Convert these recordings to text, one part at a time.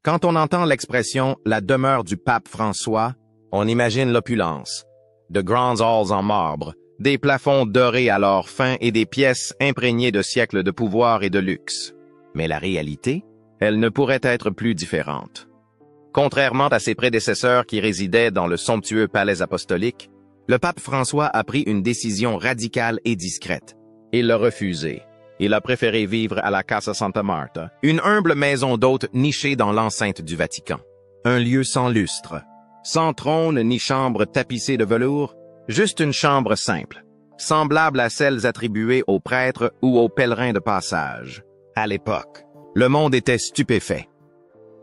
Quand on entend l'expression « la demeure du pape François », on imagine l'opulence, de grands halls en marbre, des plafonds dorés alors fins et des pièces imprégnées de siècles de pouvoir et de luxe. Mais la réalité, elle ne pourrait être plus différente. Contrairement à ses prédécesseurs qui résidaient dans le somptueux palais apostolique, le pape François a pris une décision radicale et discrète. Il l'a refusé. Il a préféré vivre à la Casa Santa Marta, une humble maison d'hôte nichée dans l'enceinte du Vatican. Un lieu sans lustre, sans trône ni chambre tapissée de velours, juste une chambre simple, semblable à celles attribuées aux prêtres ou aux pèlerins de passage. À l'époque, le monde était stupéfait.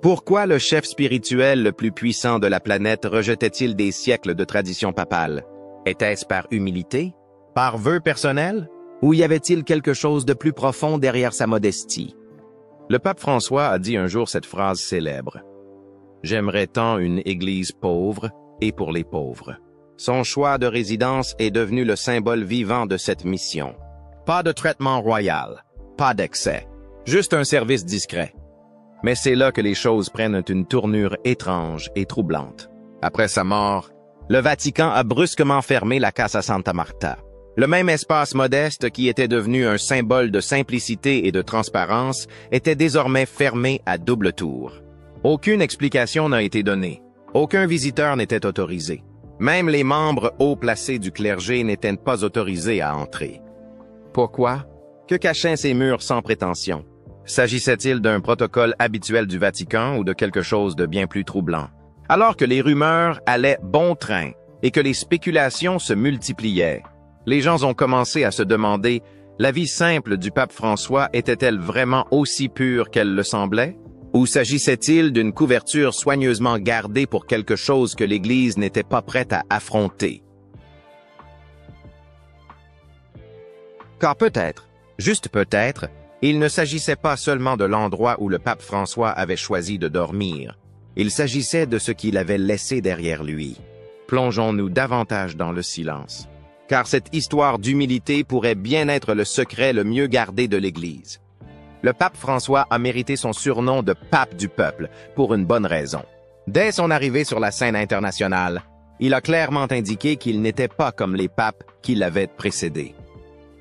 Pourquoi le chef spirituel le plus puissant de la planète rejetait-il des siècles de tradition papale? Était-ce par humilité? Par vœu personnel? Ou y avait-il quelque chose de plus profond derrière sa modestie? Le pape François a dit un jour cette phrase célèbre. « J'aimerais tant une église pauvre et pour les pauvres. » Son choix de résidence est devenu le symbole vivant de cette mission. Pas de traitement royal, pas d'excès, juste un service discret. Mais c'est là que les choses prennent une tournure étrange et troublante. Après sa mort, le Vatican a brusquement fermé la Casa Santa Marta. Le même espace modeste qui était devenu un symbole de simplicité et de transparence était désormais fermé à double tour. Aucune explication n'a été donnée. Aucun visiteur n'était autorisé. Même les membres haut placés du clergé n'étaient pas autorisés à entrer. Pourquoi? Que cachaient ces murs sans prétention? S'agissait-il d'un protocole habituel du Vatican ou de quelque chose de bien plus troublant? Alors que les rumeurs allaient bon train et que les spéculations se multipliaient, les gens ont commencé à se demander, la vie simple du pape François était-elle vraiment aussi pure qu'elle le semblait? Ou s'agissait-il d'une couverture soigneusement gardée pour quelque chose que l'Église n'était pas prête à affronter? Car peut-être, juste peut-être, il ne s'agissait pas seulement de l'endroit où le pape François avait choisi de dormir. Il s'agissait de ce qu'il avait laissé derrière lui. Plongeons-nous davantage dans le silence. Car cette histoire d'humilité pourrait bien être le secret le mieux gardé de l'Église. Le pape François a mérité son surnom de pape du peuple, pour une bonne raison. Dès son arrivée sur la scène internationale, il a clairement indiqué qu'il n'était pas comme les papes qui l'avaient précédé.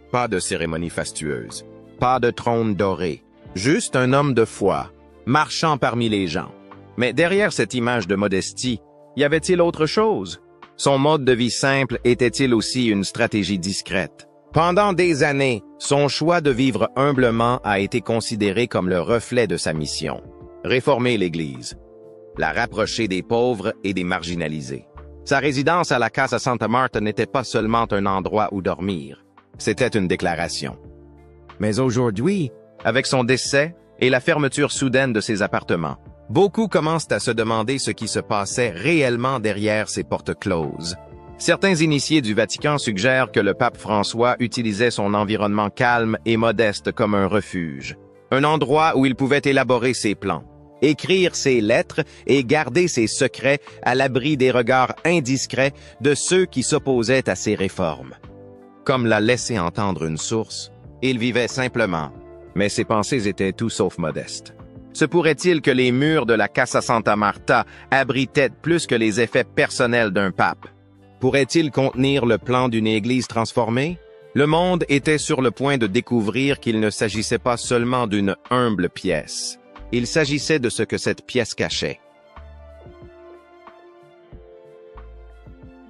Pas de cérémonie fastueuse, pas de trône doré, juste un homme de foi, marchant parmi les gens. Mais derrière cette image de modestie, y avait-il autre chose? Son mode de vie simple était-il aussi une stratégie discrète? Pendant des années, son choix de vivre humblement a été considéré comme le reflet de sa mission. Réformer l'Église, la rapprocher des pauvres et des marginalisés. Sa résidence à la Casa Santa Marta n'était pas seulement un endroit où dormir, c'était une déclaration. Mais aujourd'hui, avec son décès et la fermeture soudaine de ses appartements, beaucoup commencent à se demander ce qui se passait réellement derrière ces portes closes. Certains initiés du Vatican suggèrent que le pape François utilisait son environnement calme et modeste comme un refuge, un endroit où il pouvait élaborer ses plans, écrire ses lettres et garder ses secrets à l'abri des regards indiscrets de ceux qui s'opposaient à ses réformes. Comme l'a laissé entendre une source, il vivait simplement, mais ses pensées étaient tout sauf modestes. Se pourrait-il que les murs de la Casa Santa Marta abritaient plus que les effets personnels d'un pape? Pourrait-il contenir le plan d'une église transformée? Le monde était sur le point de découvrir qu'il ne s'agissait pas seulement d'une humble pièce. Il s'agissait de ce que cette pièce cachait.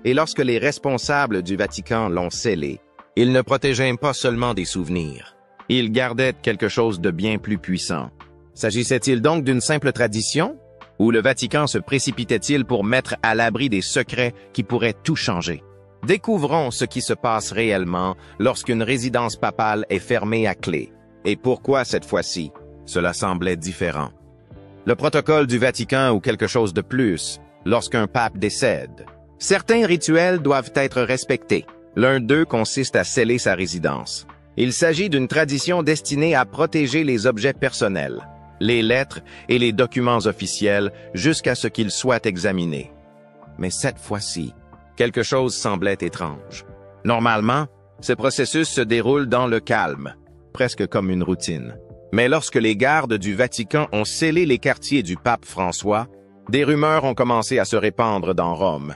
Et lorsque les responsables du Vatican l'ont scellé, ils ne protégeaient pas seulement des souvenirs. Ils gardaient quelque chose de bien plus puissant. S'agissait-il donc d'une simple tradition? Ou le Vatican se précipitait-il pour mettre à l'abri des secrets qui pourraient tout changer? Découvrons ce qui se passe réellement lorsqu'une résidence papale est fermée à clé. Et pourquoi cette fois-ci, cela semblait différent. Le protocole du Vatican ou quelque chose de plus, lorsqu'un pape décède. Certains rituels doivent être respectés. L'un d'eux consiste à sceller sa résidence. Il s'agit d'une tradition destinée à protéger les objets personnels, les lettres et les documents officiels jusqu'à ce qu'ils soient examinés. Mais cette fois-ci, quelque chose semblait étrange. Normalement, ce processus se déroule dans le calme, presque comme une routine. Mais lorsque les gardes du Vatican ont scellé les quartiers du pape François, des rumeurs ont commencé à se répandre dans Rome.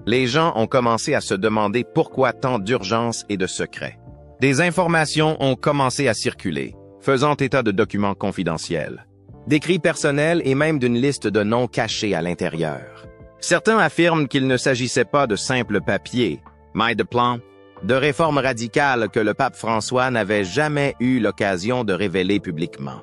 Les gens ont commencé à se demander pourquoi tant d'urgence et de secret. Des informations ont commencé à circuler, faisant état de documents confidentiels, d'écrits personnels et même d'une liste de noms cachés à l'intérieur. Certains affirment qu'il ne s'agissait pas de simples papiers, mais de plans, de réformes radicales que le pape François n'avait jamais eu l'occasion de révéler publiquement.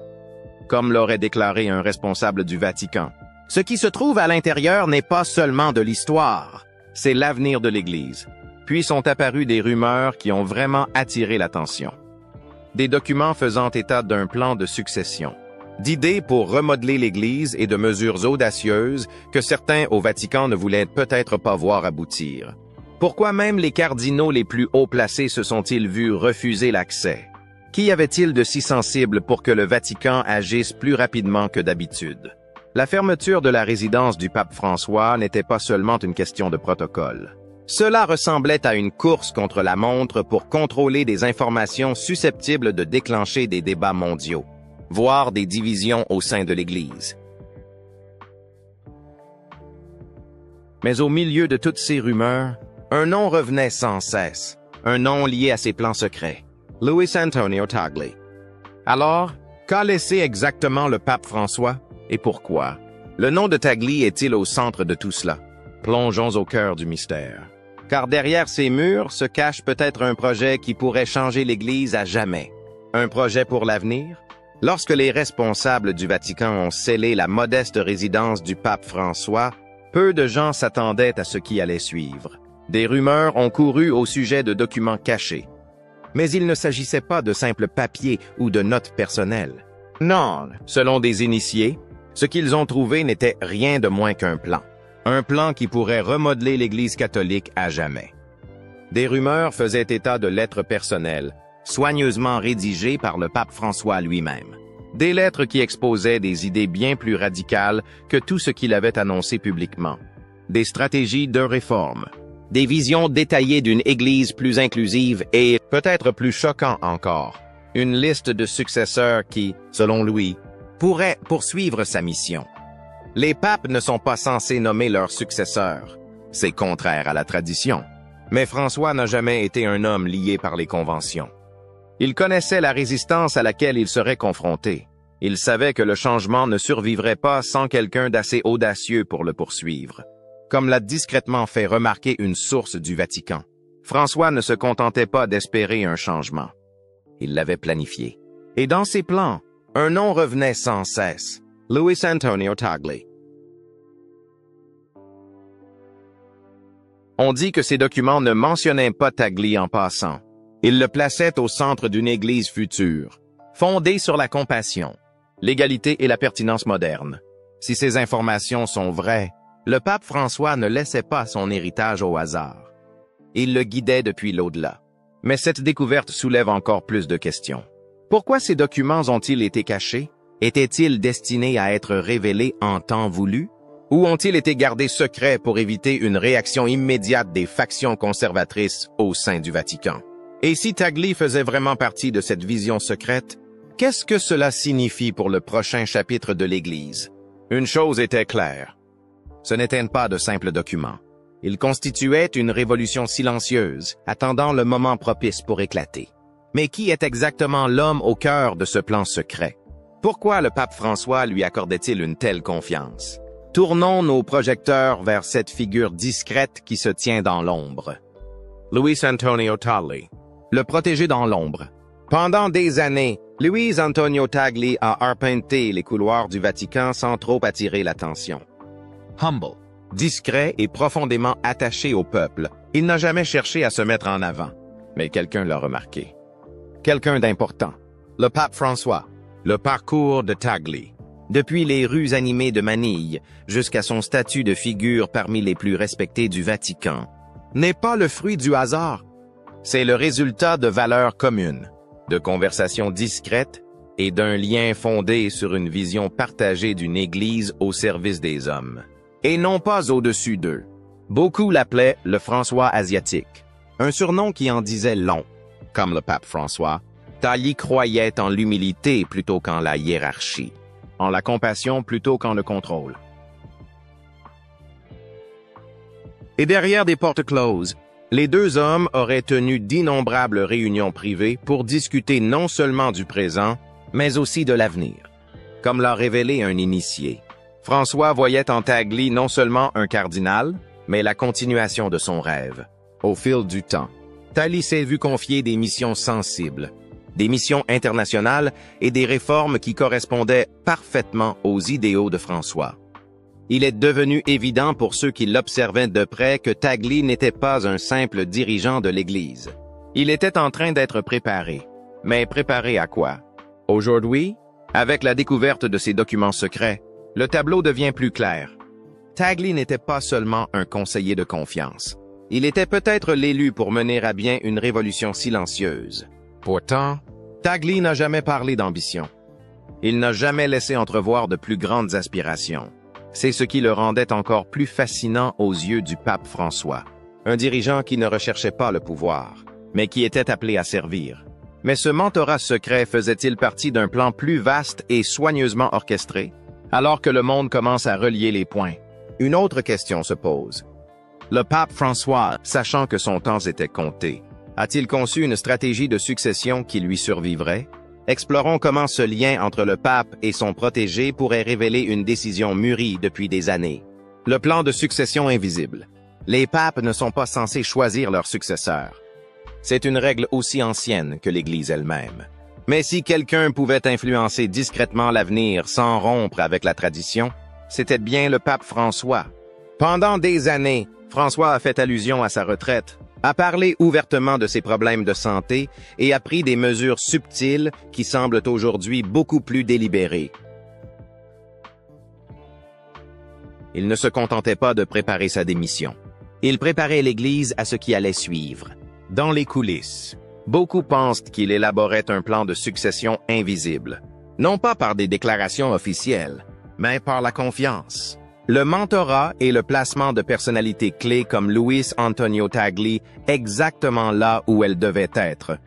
Comme l'aurait déclaré un responsable du Vatican, ce qui se trouve à l'intérieur n'est pas seulement de l'histoire, c'est l'avenir de l'Église. Puis sont apparues des rumeurs qui ont vraiment attiré l'attention. Des documents faisant état d'un plan de succession, d'idées pour remodeler l'Église et de mesures audacieuses que certains au Vatican ne voulaient peut-être pas voir aboutir. Pourquoi même les cardinaux les plus haut placés se sont-ils vus refuser l'accès? Qu'y avait-il de si sensible pour que le Vatican agisse plus rapidement que d'habitude? La fermeture de la résidence du pape François n'était pas seulement une question de protocole. Cela ressemblait à une course contre la montre pour contrôler des informations susceptibles de déclencher des débats mondiaux, voire des divisions au sein de l'Église. Mais au milieu de toutes ces rumeurs, un nom revenait sans cesse, un nom lié à ses plans secrets, Luis Antonio Tagle. Alors, qu'a laissé exactement le pape François et pourquoi? Le nom de Tagle est-il au centre de tout cela? Plongeons au cœur du mystère. Car derrière ces murs se cache peut-être un projet qui pourrait changer l'Église à jamais. Un projet pour l'avenir? Lorsque les responsables du Vatican ont scellé la modeste résidence du pape François, peu de gens s'attendaient à ce qui allait suivre. Des rumeurs ont couru au sujet de documents cachés. Mais il ne s'agissait pas de simples papiers ou de notes personnelles. Non, selon des initiés, ce qu'ils ont trouvé n'était rien de moins qu'un plan. Un plan qui pourrait remodeler l'Église catholique à jamais. Des rumeurs faisaient état de lettres personnelles, soigneusement rédigées par le pape François lui-même. Des lettres qui exposaient des idées bien plus radicales que tout ce qu'il avait annoncé publiquement. Des stratégies de réforme. Des visions détaillées d'une Église plus inclusive et, peut-être plus choquant encore, une liste de successeurs qui, selon lui, pourraient poursuivre sa mission. Les papes ne sont pas censés nommer leurs successeurs. C'est contraire à la tradition. Mais François n'a jamais été un homme lié par les conventions. Il connaissait la résistance à laquelle il serait confronté. Il savait que le changement ne survivrait pas sans quelqu'un d'assez audacieux pour le poursuivre. Comme l'a discrètement fait remarquer une source du Vatican, François ne se contentait pas d'espérer un changement. Il l'avait planifié. Et dans ses plans, un nom revenait sans cesse. Luis Antonio Tagle. On dit que ces documents ne mentionnaient pas Tagle en passant. Ils le plaçaient au centre d'une Église future, fondée sur la compassion, l'égalité et la pertinence moderne. Si ces informations sont vraies, le pape François ne laissait pas son héritage au hasard. Il le guidait depuis l'au-delà. Mais cette découverte soulève encore plus de questions. Pourquoi ces documents ont-ils été cachés? Étaient-ils destinés à être révélés en temps voulu? Ou ont-ils été gardés secrets pour éviter une réaction immédiate des factions conservatrices au sein du Vatican? Et si Tagle faisait vraiment partie de cette vision secrète, qu'est-ce que cela signifie pour le prochain chapitre de l'Église? Une chose était claire. Ce n'étaient pas de simples documents. Ils constituaient une révolution silencieuse, attendant le moment propice pour éclater. Mais qui est exactement l'homme au cœur de ce plan secret? Pourquoi le pape François lui accordait-il une telle confiance? Tournons nos projecteurs vers cette figure discrète qui se tient dans l'ombre. Luis Antonio Tagle, le protégé dans l'ombre. Pendant des années, Luis Antonio Tagle a arpenté les couloirs du Vatican sans trop attirer l'attention. Humble, discret et profondément attaché au peuple, il n'a jamais cherché à se mettre en avant. Mais quelqu'un l'a remarqué. Quelqu'un d'important. Le pape François. Le parcours de Tagle, depuis les rues animées de Manille jusqu'à son statut de figure parmi les plus respectés du Vatican, n'est pas le fruit du hasard. C'est le résultat de valeurs communes, de conversations discrètes et d'un lien fondé sur une vision partagée d'une Église au service des hommes. Et non pas au-dessus d'eux. Beaucoup l'appelaient le François asiatique, un surnom qui en disait long. Comme le pape François, Tagli croyait en l'humilité plutôt qu'en la hiérarchie, en la compassion plutôt qu'en le contrôle. Et derrière des portes closes, les deux hommes auraient tenu d'innombrables réunions privées pour discuter non seulement du présent, mais aussi de l'avenir. Comme l'a révélé un initié, François voyait en Tagli non seulement un cardinal, mais la continuation de son rêve. Au fil du temps, Tagli s'est vu confier des missions sensibles, des missions internationales et des réformes qui correspondaient parfaitement aux idéaux de François. Il est devenu évident pour ceux qui l'observaient de près que Tagli n'était pas un simple dirigeant de l'Église. Il était en train d'être préparé. Mais préparé à quoi? Aujourd'hui, avec la découverte de ces documents secrets, le tableau devient plus clair. Tagli n'était pas seulement un conseiller de confiance. Il était peut-être l'élu pour mener à bien une révolution silencieuse. Pourtant, Tagli n'a jamais parlé d'ambition. Il n'a jamais laissé entrevoir de plus grandes aspirations. C'est ce qui le rendait encore plus fascinant aux yeux du pape François. Un dirigeant qui ne recherchait pas le pouvoir, mais qui était appelé à servir. Mais ce mentorat secret faisait-il partie d'un plan plus vaste et soigneusement orchestré? Alors que le monde commence à relier les points, une autre question se pose. Le pape François, sachant que son temps était compté, a-t-il conçu une stratégie de succession qui lui survivrait? Explorons comment ce lien entre le pape et son protégé pourrait révéler une décision mûrie depuis des années. Le plan de succession invisible. Les papes ne sont pas censés choisir leur successeur. C'est une règle aussi ancienne que l'Église elle-même. Mais si quelqu'un pouvait influencer discrètement l'avenir sans rompre avec la tradition, c'était bien le pape François. Pendant des années, François a fait allusion à sa retraite, a parlé ouvertement de ses problèmes de santé et a pris des mesures subtiles qui semblent aujourd'hui beaucoup plus délibérées. Il ne se contentait pas de préparer sa démission. Il préparait l'Église à ce qui allait suivre. Dans les coulisses, beaucoup pensent qu'il élaborait un plan de succession invisible, non pas par des déclarations officielles, mais par la confiance. Le mentorat et le placement de personnalités clés comme Luis Antonio Tagli exactement là où elles devaient être.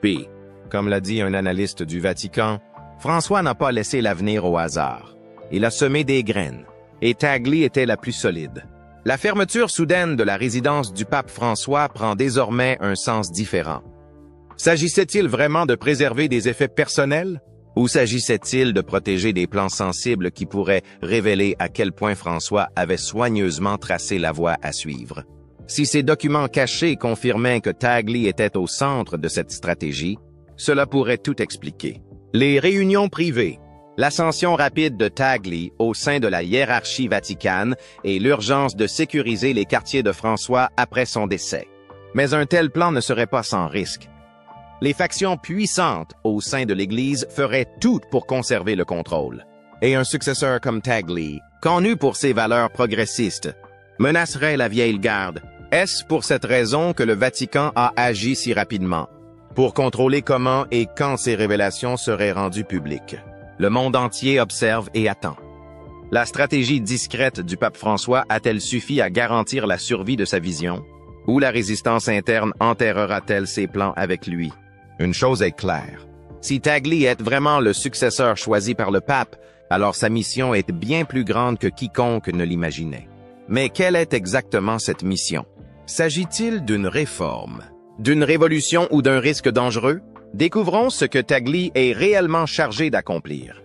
Puis, comme l'a dit un analyste du Vatican, François n'a pas laissé l'avenir au hasard. Il a semé des graines, et Tagli était la plus solide. La fermeture soudaine de la résidence du pape François prend désormais un sens différent. S'agissait-il vraiment de préserver des effets personnels? Ou s'agissait-il de protéger des plans sensibles qui pourraient révéler à quel point François avait soigneusement tracé la voie à suivre? Si ces documents cachés confirmaient que Tagli était au centre de cette stratégie, cela pourrait tout expliquer. Les réunions privées, l'ascension rapide de Tagli au sein de la hiérarchie vaticane et l'urgence de sécuriser les quartiers de François après son décès. Mais un tel plan ne serait pas sans risque. Les factions puissantes au sein de l'Église feraient tout pour conserver le contrôle. Et un successeur comme Tagli, connu pour ses valeurs progressistes, menacerait la vieille garde. Est-ce pour cette raison que le Vatican a agi si rapidement? Pour contrôler comment et quand ces révélations seraient rendues publiques. Le monde entier observe et attend. La stratégie discrète du pape François a-t-elle suffi à garantir la survie de sa vision? Ou la résistance interne enterrera-t-elle ses plans avec lui? Une chose est claire. Si Tagli est vraiment le successeur choisi par le pape, alors sa mission est bien plus grande que quiconque ne l'imaginait. Mais quelle est exactement cette mission? S'agit-il d'une réforme, d'une révolution ou d'un risque dangereux? Découvrons ce que Tagli est réellement chargé d'accomplir.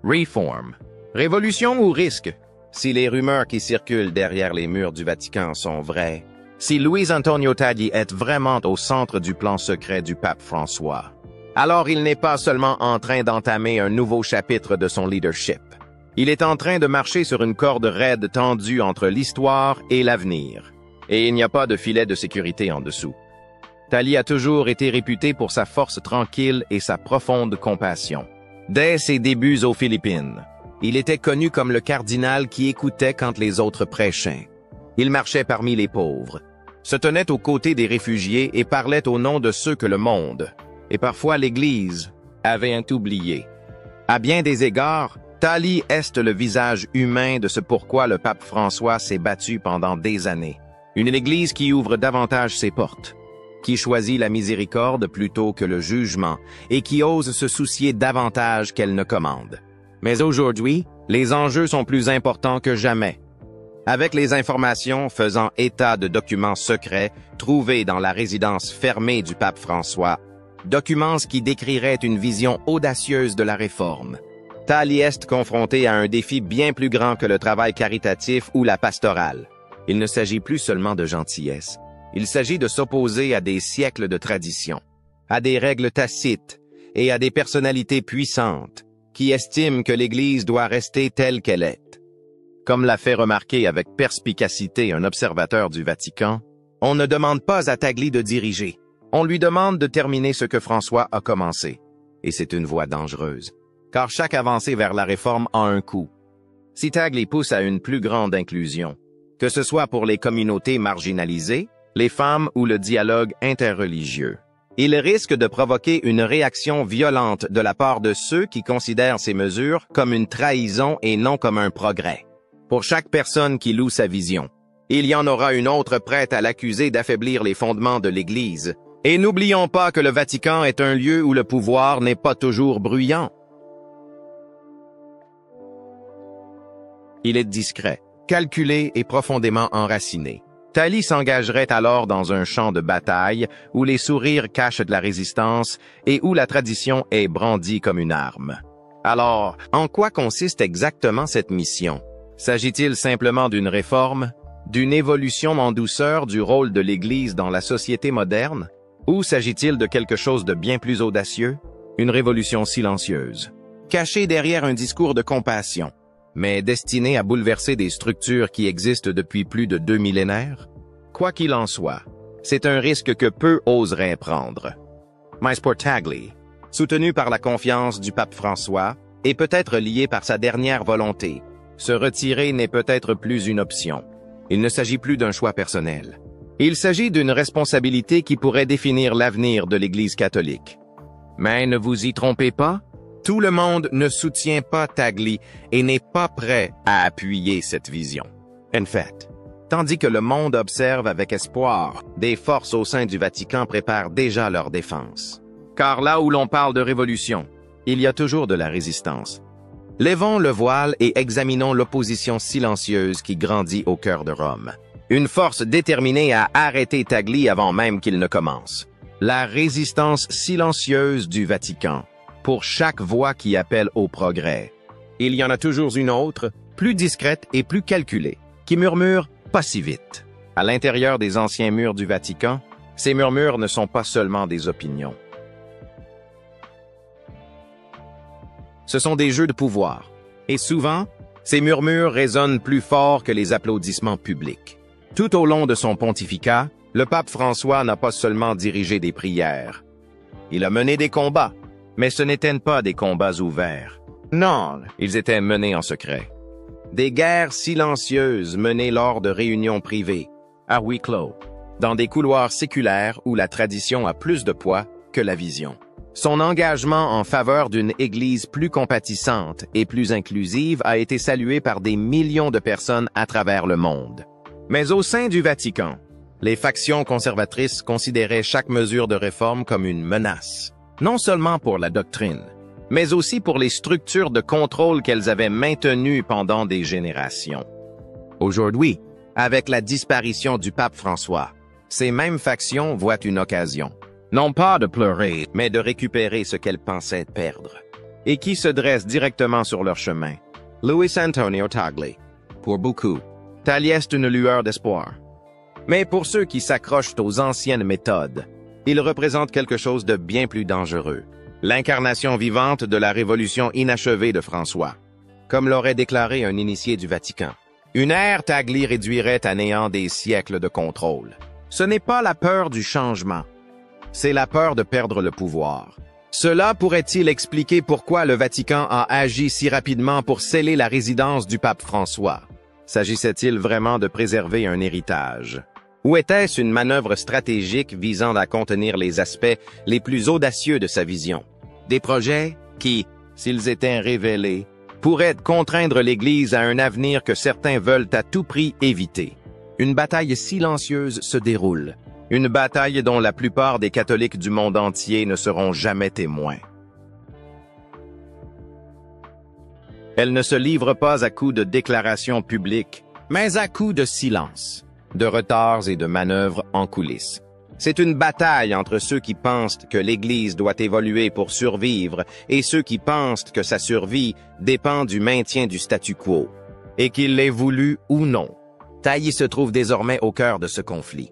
Reform. Révolution ou risque? Si les rumeurs qui circulent derrière les murs du Vatican sont vraies, si Luis Antonio Tagli est vraiment au centre du plan secret du pape François, alors il n'est pas seulement en train d'entamer un nouveau chapitre de son leadership. Il est en train de marcher sur une corde raide tendue entre l'histoire et l'avenir. Et il n'y a pas de filet de sécurité en dessous. Tagli a toujours été réputé pour sa force tranquille et sa profonde compassion. Dès ses débuts aux Philippines, il était connu comme le cardinal qui écoutait quand les autres prêchaient. Il marchait parmi les pauvres, se tenait aux côtés des réfugiés et parlait au nom de ceux que le monde, et parfois l'Église, avait oublié. À bien des égards, Tagli est le visage humain de ce pourquoi le pape François s'est battu pendant des années. Une Église qui ouvre davantage ses portes, qui choisit la miséricorde plutôt que le jugement et qui ose se soucier davantage qu'elle ne commande. Mais aujourd'hui, les enjeux sont plus importants que jamais. Avec les informations faisant état de documents secrets trouvés dans la résidence fermée du pape François, documents qui décriraient une vision audacieuse de la réforme, Thalie est confronté à un défi bien plus grand que le travail caritatif ou la pastorale. Il ne s'agit plus seulement de gentillesse. Il s'agit de s'opposer à des siècles de tradition, à des règles tacites et à des personnalités puissantes qui estiment que l'Église doit rester telle qu'elle est. Comme l'a fait remarquer avec perspicacité un observateur du Vatican, on ne demande pas à Tagle de diriger. On lui demande de terminer ce que François a commencé. Et c'est une voie dangereuse, car chaque avancée vers la réforme a un coût. Si Tagle pousse à une plus grande inclusion, que ce soit pour les communautés marginalisées, les femmes ou le dialogue interreligieux, il risque de provoquer une réaction violente de la part de ceux qui considèrent ces mesures comme une trahison et non comme un progrès. Pour chaque personne qui loue sa vision, il y en aura une autre prête à l'accuser d'affaiblir les fondements de l'Église. Et n'oublions pas que le Vatican est un lieu où le pouvoir n'est pas toujours bruyant. Il est discret, calculé et profondément enraciné. Thalie s'engagerait alors dans un champ de bataille où les sourires cachent de la résistance et où la tradition est brandie comme une arme. Alors, en quoi consiste exactement cette mission? S'agit-il simplement d'une réforme, d'une évolution en douceur du rôle de l'Église dans la société moderne? Ou s'agit-il de quelque chose de bien plus audacieux? Une révolution silencieuse, cachée derrière un discours de compassion, mais destinée à bouleverser des structures qui existent depuis plus de 2 millénaires? Quoi qu'il en soit, c'est un risque que peu oseraient prendre. Mais pour Tagle, soutenu par la confiance du pape François, et peut-être lié par sa dernière volonté, se retirer n'est peut-être plus une option. Il ne s'agit plus d'un choix personnel. Il s'agit d'une responsabilité qui pourrait définir l'avenir de l'Église catholique. Mais ne vous y trompez pas, tout le monde ne soutient pas Tagle et n'est pas prêt à appuyer cette vision. En fait, tandis que le monde observe avec espoir, des forces au sein du Vatican préparent déjà leur défense. Car là où l'on parle de révolution, il y a toujours de la résistance. Lèvons le voile et examinons l'opposition silencieuse qui grandit au cœur de Rome. Une force déterminée à arrêter Tagle avant même qu'il ne commence. La résistance silencieuse du Vatican, pour chaque voix qui appelle au progrès. Il y en a toujours une autre, plus discrète et plus calculée, qui murmure « pas si vite ». À l'intérieur des anciens murs du Vatican, ces murmures ne sont pas seulement des opinions. Ce sont des jeux de pouvoir, et souvent, ces murmures résonnent plus fort que les applaudissements publics. Tout au long de son pontificat, le pape François n'a pas seulement dirigé des prières. Il a mené des combats, mais ce n'étaient pas des combats ouverts. Non, ils étaient menés en secret. Des guerres silencieuses menées lors de réunions privées, à huis clos, dans des couloirs séculaires où la tradition a plus de poids que la vision. Son engagement en faveur d'une Église plus compatissante et plus inclusive a été salué par des millions de personnes à travers le monde. Mais au sein du Vatican, les factions conservatrices considéraient chaque mesure de réforme comme une menace, non seulement pour la doctrine, mais aussi pour les structures de contrôle qu'elles avaient maintenues pendant des générations. Aujourd'hui, avec la disparition du pape François, ces mêmes factions voient une occasion, non pas de pleurer, mais de récupérer ce qu'elles pensaient perdre, et qui se dressent directement sur leur chemin. Luis Antonio Tagle. Pour beaucoup, Thalie est une lueur d'espoir. Mais pour ceux qui s'accrochent aux anciennes méthodes, il représente quelque chose de bien plus dangereux. L'incarnation vivante de la révolution inachevée de François, comme l'aurait déclaré un initié du Vatican. Une ère Tagle réduirait à néant des siècles de contrôle. Ce n'est pas la peur du changement, c'est la peur de perdre le pouvoir. Cela pourrait-il expliquer pourquoi le Vatican a agi si rapidement pour sceller la résidence du pape François? S'agissait-il vraiment de préserver un héritage? Ou était-ce une manœuvre stratégique visant à contenir les aspects les plus audacieux de sa vision? Des projets qui, s'ils étaient révélés, pourraient contraindre l'Église à un avenir que certains veulent à tout prix éviter. Une bataille silencieuse se déroule. Une bataille dont la plupart des catholiques du monde entier ne seront jamais témoins. Elle ne se livre pas à coups de déclarations publiques, mais à coups de silence, de retards et de manœuvres en coulisses. C'est une bataille entre ceux qui pensent que l'Église doit évoluer pour survivre et ceux qui pensent que sa survie dépend du maintien du statu quo, et qu'il l'ait voulu ou non. Tailly se trouve désormais au cœur de ce conflit.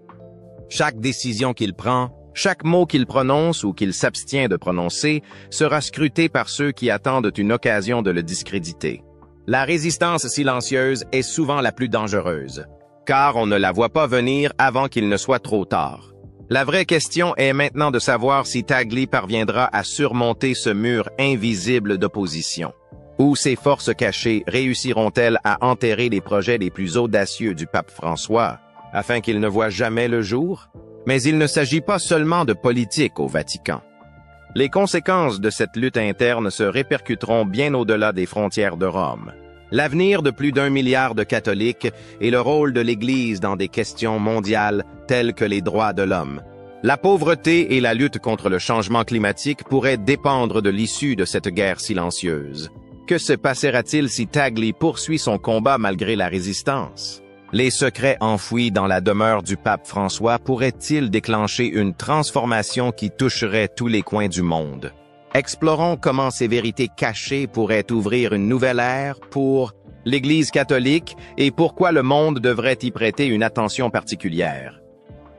Chaque décision qu'il prend, chaque mot qu'il prononce ou qu'il s'abstient de prononcer sera scruté par ceux qui attendent une occasion de le discréditer. La résistance silencieuse est souvent la plus dangereuse, car on ne la voit pas venir avant qu'il ne soit trop tard. La vraie question est maintenant de savoir si Tagle parviendra à surmonter ce mur invisible d'opposition. Ou ses forces cachées réussiront-elles à enterrer les projets les plus audacieux du pape François, afin qu'ils ne voient jamais le jour? Mais il ne s'agit pas seulement de politique au Vatican. Les conséquences de cette lutte interne se répercuteront bien au-delà des frontières de Rome. L'avenir de plus d'1 milliard de catholiques et le rôle de l'Église dans des questions mondiales telles que les droits de l'homme. La pauvreté et la lutte contre le changement climatique pourraient dépendre de l'issue de cette guerre silencieuse. Que se passera-t-il si Tagle poursuit son combat malgré la résistance? Les secrets enfouis dans la demeure du pape François pourraient-ils déclencher une transformation qui toucherait tous les coins du monde? Explorons comment ces vérités cachées pourraient ouvrir une nouvelle ère pour l'Église catholique et pourquoi le monde devrait y prêter une attention particulière.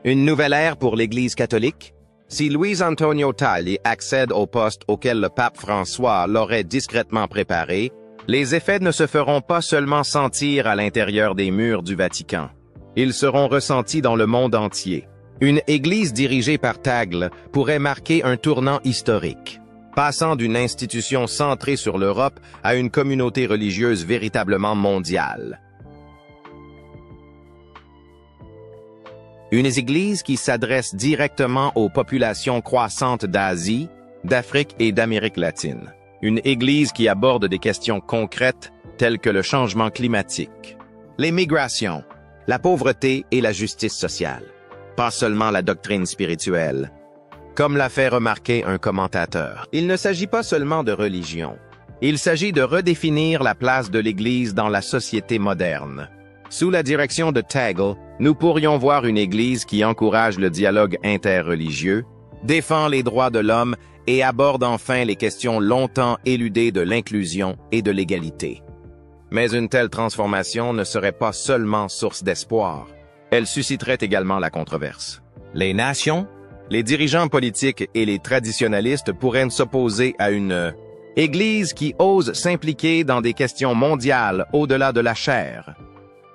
Une nouvelle ère pour l'Église catholique? Si Luis Antonio Tagle accède au poste auquel le pape François l'aurait discrètement préparé, les effets ne se feront pas seulement sentir à l'intérieur des murs du Vatican. Ils seront ressentis dans le monde entier. Une Église dirigée par Tagle pourrait marquer un tournant historique, passant d'une institution centrée sur l'Europe à une communauté religieuse véritablement mondiale. Une Église qui s'adresse directement aux populations croissantes d'Asie, d'Afrique et d'Amérique latine. Une Église qui aborde des questions concrètes telles que le changement climatique, les migrations, la pauvreté et la justice sociale. Pas seulement la doctrine spirituelle. Comme l'a fait remarquer un commentateur, il ne s'agit pas seulement de religion. Il s'agit de redéfinir la place de l'Église dans la société moderne. Sous la direction de Tagle, nous pourrions voir une Église qui encourage le dialogue interreligieux, défend les droits de l'homme et aborde enfin les questions longtemps éludées de l'inclusion et de l'égalité. Mais une telle transformation ne serait pas seulement source d'espoir. Elle susciterait également la controverse. Les nations, les dirigeants politiques et les traditionalistes pourraient s'opposer à une Église qui ose s'impliquer dans des questions mondiales au-delà de la chair.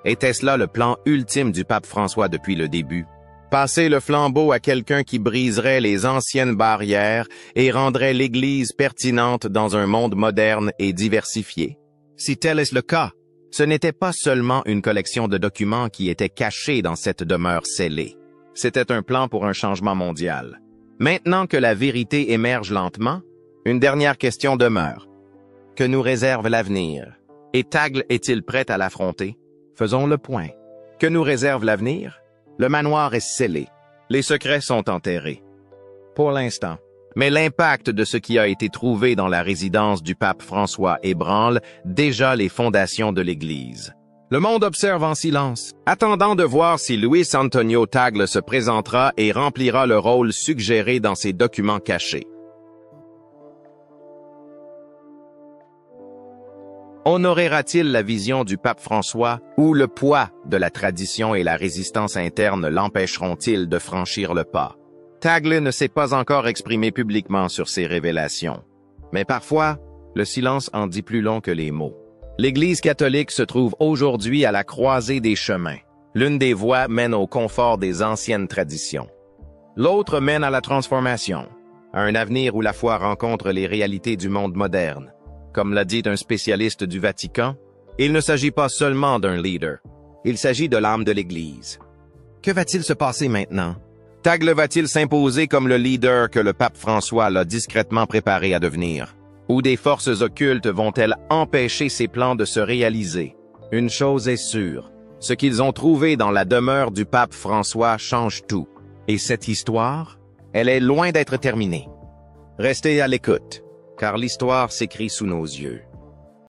Était-ce là le plan ultime du pape François depuis le début? Passer le flambeau à quelqu'un qui briserait les anciennes barrières et rendrait l'Église pertinente dans un monde moderne et diversifié? Si tel est le cas, ce n'était pas seulement une collection de documents qui était cachée dans cette demeure scellée. C'était un plan pour un changement mondial. Maintenant que la vérité émerge lentement, une dernière question demeure. Que nous réserve l'avenir? Et Tagle est-il prêt à l'affronter? Faisons le point. Que nous réserve l'avenir? Le manoir est scellé. Les secrets sont enterrés. Pour l'instant. Mais l'impact de ce qui a été trouvé dans la résidence du pape François ébranle déjà les fondations de l'Église. Le monde observe en silence, attendant de voir si Luis Antonio Tagle se présentera et remplira le rôle suggéré dans ces documents cachés. Honorera-t-il la vision du pape François ou le poids de la tradition et la résistance interne l'empêcheront-ils de franchir le pas? Tagle ne s'est pas encore exprimé publiquement sur ces révélations. Mais parfois, le silence en dit plus long que les mots. L'Église catholique se trouve aujourd'hui à la croisée des chemins. L'une des voies mène au confort des anciennes traditions. L'autre mène à la transformation, à un avenir où la foi rencontre les réalités du monde moderne. Comme l'a dit un spécialiste du Vatican, il ne s'agit pas seulement d'un leader, il s'agit de l'âme de l'Église. Que va-t-il se passer maintenant? Tagle va-t-il s'imposer comme le leader que le pape François l'a discrètement préparé à devenir? Ou des forces occultes vont-elles empêcher ses plans de se réaliser? Une chose est sûre, Ce qu'ils ont trouvé dans la demeure du pape François change tout. Et cette histoire, elle est loin d'être terminée. Restez à l'écoute, car l'histoire s'écrit sous nos yeux.